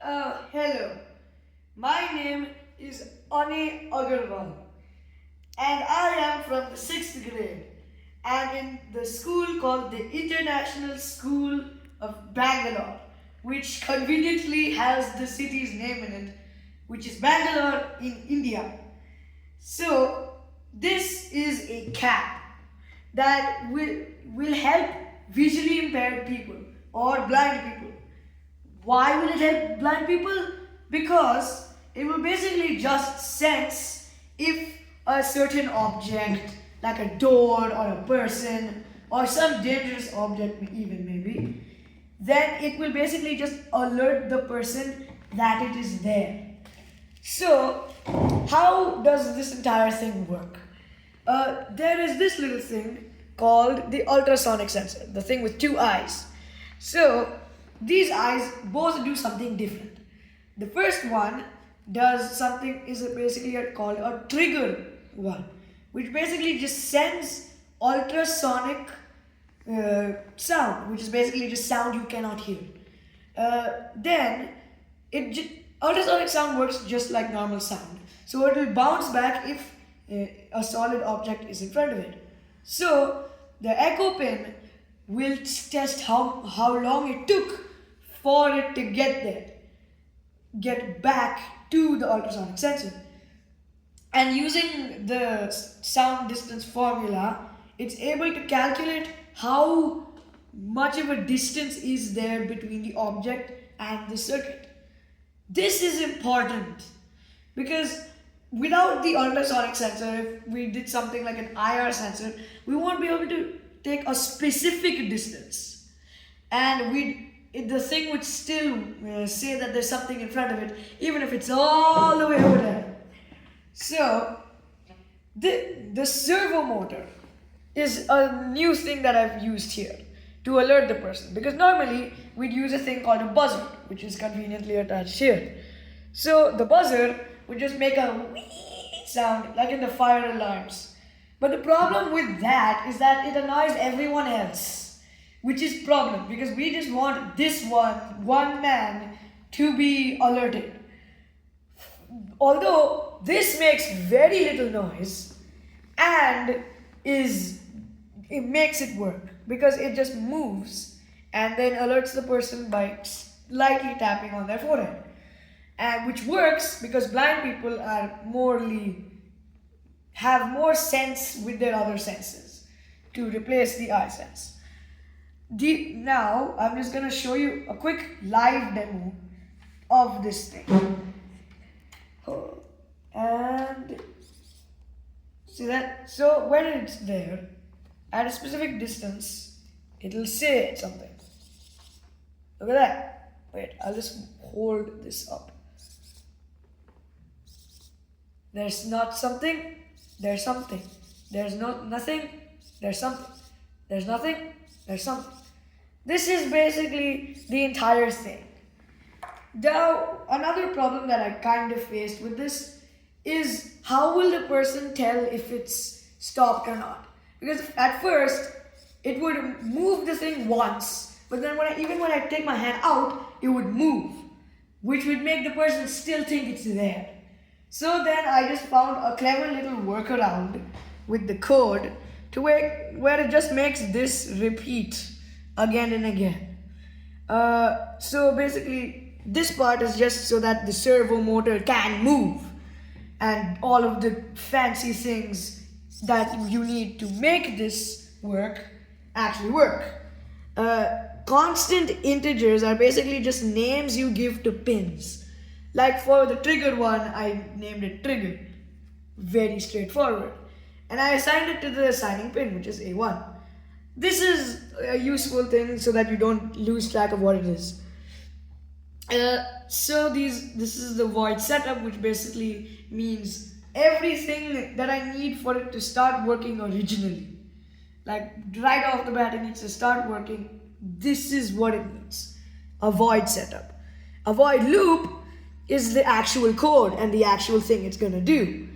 Hello. My name is Anay and I am from the 6th grade and in the school called the International School of Bangalore, which conveniently has the city's name in it, which is Bangalore in India. So, this is a cap that will help visually impaired people or blind people. Why will it help blind people? Because it will basically just sense if a certain object, like a door or a person or some dangerous object, even maybe, then it will basically just alert the person that it is there. So, how does this entire thing work? There is this little thing called the ultrasonic sensor, the thing with two eyes. So, these eyes both do something different. The first one does something is basically called a trigger one, which basically just sends ultrasonic sound, which is basically just sound you cannot hear. Then ultrasonic sound works just like normal sound, so it will bounce back if a solid object is in front of it. So the echo pin will test how long it took for it to get back to the ultrasonic sensor. And using the sound distance formula, it's able to calculate how much of a distance is there between the object and the circuit. This is important because without the ultrasonic sensor, if we did something like an IR sensor, we won't be able to take a specific distance. And the thing would still say that there's something in front of it, even if it's all the way over there. So, the servo motor is a new thing that I've used here to alert the person, because normally we'd use a thing called a buzzer, which is conveniently attached here. So the buzzer would just make a wee sound like in the fire alarms. But the problem with that is that it annoys everyone else, which is problem because we just want this one man to be alerted. Although this makes very little noise and it makes it work because it just moves and then alerts the person by slightly tapping on their forehead, and which works because blind people have more sense with their other senses to replace the eye sense. Now I'm just gonna show you a quick live demo of this thing. And see that? So when it's there, at a specific distance, it'll say something. Look at that. Wait, I'll just hold this up. There's not something, there's something. There's nothing, there's something. There's nothing, there's something. This is basically the entire thing. Now, another problem that I kind of faced with this is how will the person tell if it's stopped or not? Because at first, it would move the thing once, but then even when I take my hand out, it would move, which would make the person still think it's there. So then I just found a clever little workaround with the code to where it just makes this repeat again and again. So basically, this part is just so that the servo motor can move, and all of the fancy things that you need to make this work actually work. Constant integers are basically just names you give to pins. Like for the trigger one, I named it trigger. Very straightforward. And I assigned it to the assigning pin, which is A1. This is a useful thing so that you don't lose track of what it is. So this is the void setup, which basically means everything that I need for it to start working originally. Like right off the bat, it needs to start working. This is what it needs. A void setup. A void loop is the actual code and the actual thing it's going to do.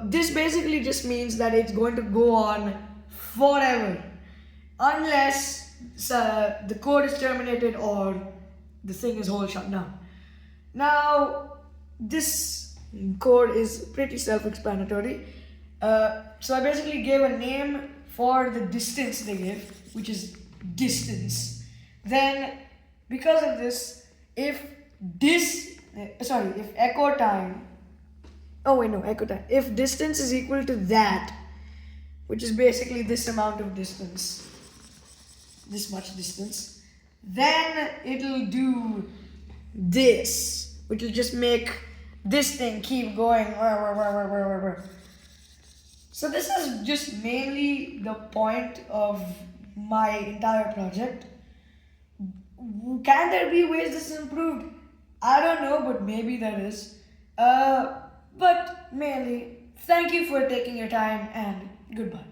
This basically just means that it's going to go on forever unless the code is terminated or the thing is whole shut down. Now, this code is pretty self-explanatory. So I basically gave a name for the distance they gave, which is distance. Then, because of this, if echo time, if distance is equal to that, which is basically this amount of distance, this much distance, then it'll do this, which will just make this thing keep going. So this is just mainly the point of my entire project. Can there be ways this is improved? I don't know, but maybe there is. But mainly, thank you for taking your time and goodbye.